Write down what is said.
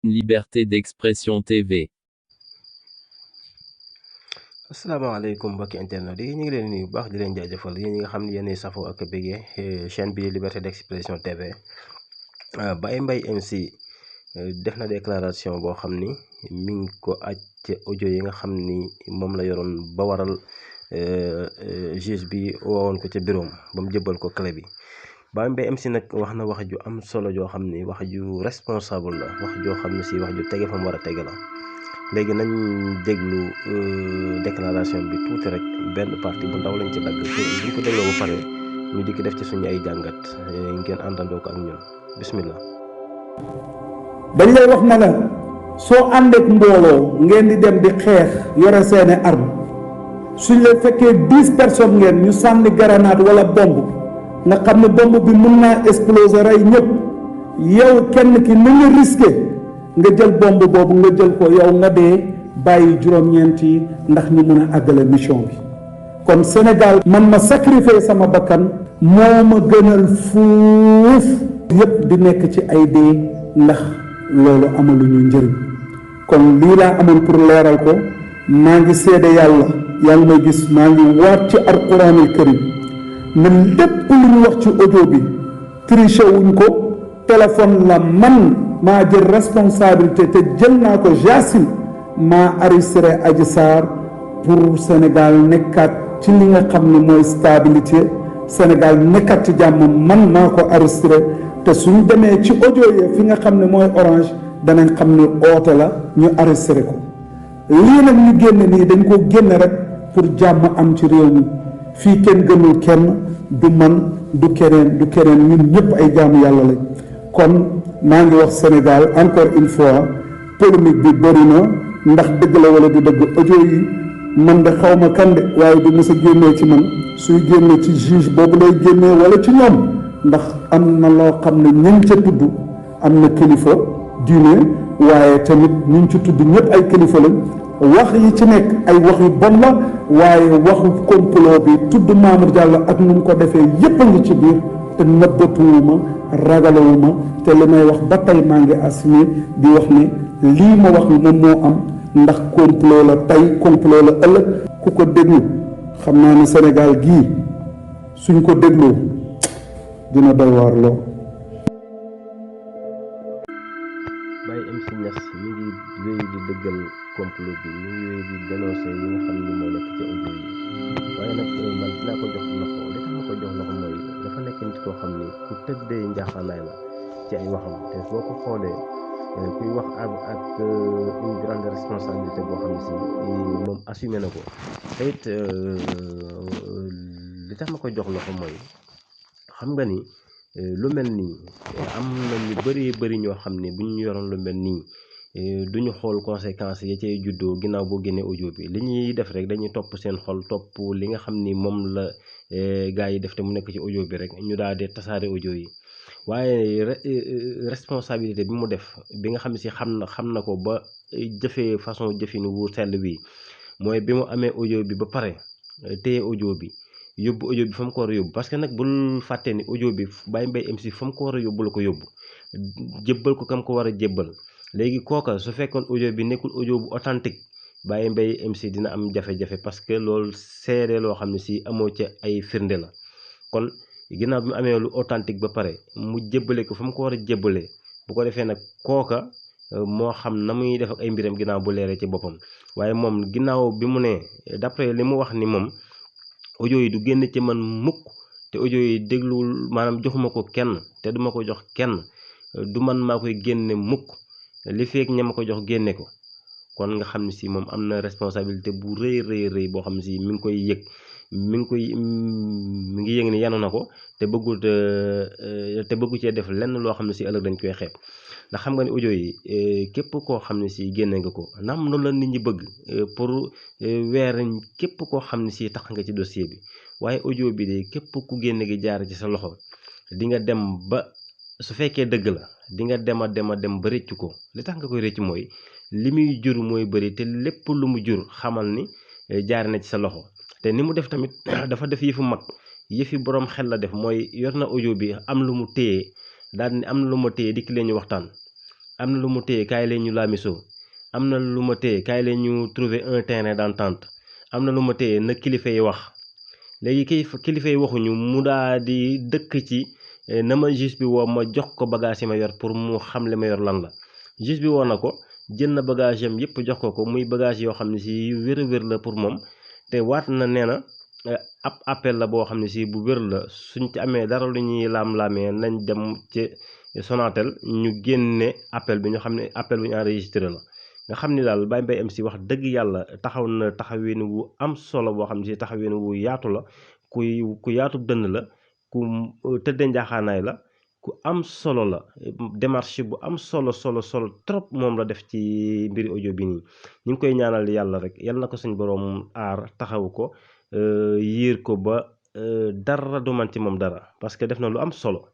Liberté d'expression TV. asalaamaaleykum mbokki internet yi ñu ngi leen nuyu bu baax di leen jaajëfal yéen ñi nga xam ne yéenay safoo ak bëggee chaîne bi Liberté d'expression TV. Baye Mbaye MC def na déclaration boo xam ni mi ngi ko aj ci audio yi nga xam ni moom la yoroon ba waral juge bi woowoon ko ca bureau ba mu jëbbal ko clé bi. Baye Mbaye MC nag wax na wax ju am solo joo xam ni wax ju responsable la wax joo xam ne si wax ju tege fa mu war a tege la. léegi nañ déglu déclaration bi tuuti rek benn partie bu ndaw lañ ci dagg buñ ko dégloo ba pare ñu dikk def ci suñu ay jàngat ngeen àndandoo ko ak ñun bismillah. dañ lay wax na la soo àndeek mbooloo ngeen di dem di xeex yore seeni arme suñ la fekkee 10 personnes ngeen ñu sànni grenade wala bomb nga xam ne bomb bi mun naa exploser rey ñëpp yow kenn ki ni nga risqué nga jël bomb boobu nga jël ko yow nga dee bàyyi juróom-ñeent yi ndax ñu mën a àggale mission bi kon Sénégal man ma sacrifier sama bakkan moo ma gënal fuuf yépp di nekk ci ay dee ndax loolu amaluñu njëriñ kon lii laa amoon pour leeral ko maa ngi seede yàlla yaa ngi may gis maa ngi waat ci alquranul karim ne lépp lu ñu wax ci audio bi triché wuñ ko téléphone la man maa jël responsabilité te jël naa ko Jasim maa arrêté Adji Sarr pour Sénégal nekkaat ci li nga xam ne mooy stabilité Sénégal nekkaat ci jàmm man maa ko arrêté te suñu demee ci audio yi fi nga xam ne mooy Orange danañ xam ne oote la ñu arrêté ko lii nag ñu génn nii dañ ko génn rek pour jàmm am ci réew mi fii kenn gënul kenn du man du keneen ñun ñëpp ay jaamu yàlla lañ kon maa ngi wax Sénégal encore une fois polémique bi bëri na ndax dëgg la wala du dëgg audio yi man de xaw ma kan de waaye du mës a génnee ci man suy génne ci juge boobu lay génnee wala ci ñoom ndax am na loo xam ne ñu ngi ca tudd am na kilifa diine waaye tamit ñu ngi ci tudd ñëpp ay kilifa lañ wax yi ci nekk ay wax yu bon la waaye waxu complot bi tudd Mamour Diallo ak nu mu ko defee yépp a ngi ci biir te nëbbatuwuma ragalewuma te li may wax ba tey maa ngi assumé di wax ne lii ma wax moom moo am ndax complot la tey complot la ëllëg ku ko déglu xam naa ne Sénégal gii suñ ko dégloo dina doy waar loo. Baye MC Niass mi ngi wéy di dëggal complot bi mi ngi wéy di dénoncé yi nga xam ni moo nekk ci audio yi waaye nag man dinaa ko jox loxo li tax ma ko jox loxo mooy dafa nekk nit koo xam ni ku tëddee njaaxaanaay la ci ay waxam te boo ko xoolee kuy wax ak une grande responsabilité boo xam ne si moom assumé na ko te it li tax ma ko jox loxo mooy xam nga ni lu mel nii am na ñu bëri ñoo xam ne bu ñu yoroon lu mel nii duñu xool conséquences ya cay juddoo ginnaaw boo génnee audio bi li ñuy def rek dañuy topp seen xol topp li nga xam ni moom la gars yi def te mu nekk ci audio bi rek ñu daal di tasaare audio yi waaye responsabilité bi mu def bi nga xam ne si xam na ko ba jëfee façon jëfin wu sell bi mooy bi mu amee audio bi ba pare téye audio bi yóbbu audio bi fa mu ko war a yóbbu parce que nag bul fàtte ni audio bi Baye Mbaye MC fa mu ko war a yóbbu la ko yóbbu jébbal ko kam ko war a jébbal léegi kooka su fekkoon audio bi nekkul audio bu authentique Baye Mbaye MC dina am jafe-jafe parce que loolu seede loo xam ne si amoo ca ay firnde la kon ginnaaw bi mu amee lu authentique ba pare mu jébbale ko fa mu ko war a jébbalee bu ko defee nag kooka moo xam na muy def ak ay mbiram ginnaaw bu leeree ci boppam waaye moom ginnaaw bi mu ne d'après li mu wax ni moom audio yi du génn ci man mukk te audio yi dégluwul maanaam joxuma ko kenn te duma ko jox kenn du man maa koy génne mukk li feek ña ma ko jox génne ko kon nga xam ne si moom am na responsabilité bu rëy boo xam ne si mi ngi koy yëg mi ngi yëg ni yanu na ko te bëggu cee def lenn loo xam ne si ëllëg dañ koy xeeb ndax xam nga ne audio yi képp koo xam ne si génne nga ko naam noonu la nit ñi bëgg pour weer képp koo xam ne si tax nga ci dossier bi waaye audio bi de képp ku génne gi jaar ci sa loxo di nga dem ba su fekkee dëgg la di nga dem ba rëccu ko li tax nga koy rëcc mooy li muy jur mooy bëri te lépp lu mu jur xamal ni jaar na ci sa loxo te ni mu def tamit dafa def yëfu mag yëfi borom xel la def mooy yor na audio bi am lu mu téye daal ni am na lu ma téye dikk leen ñu waxtaan am na lu mu téye kaay leen ñu laamisoo am na lu ma téye kaay leen ñu trouver un terrain d'entente am na lu ma téye na kilifa yi wax léegi kilifa yi waxuñu mu daa di dëkk ci na ma juge bi woo ma jox ko bagage yi ma yor pour mu xam li ma yor lan la juge bi woo na ko jël na bagage yam yëpp jox ko muy bagage yoo xam ne si wér a wér la pour moom te waat na nee na ab appel la boo xam ne si bu wér la suñ ci amee dara lu ñuy laam-laamee nañ dem ci Sonatel ñu génne appel bi ñu xam ne appel bu ñu enregistré la nga xam ni daal Baye Mbaye MC wax dëgg yàlla taxaw na taxawin wu am solo boo xam ne si taxawin wu yaatu la ku yaatu dënn la ku tëddee njaaxaanaay la ku am solo la démarche bu am solo trop moom la def ci mbiri audio bi nii ñu ngi koy ñaanal yàlla rek yal na ko suñ boroom aar taxaw ko yiir ko ba dara du man ci moom dara parce que def na lu am solo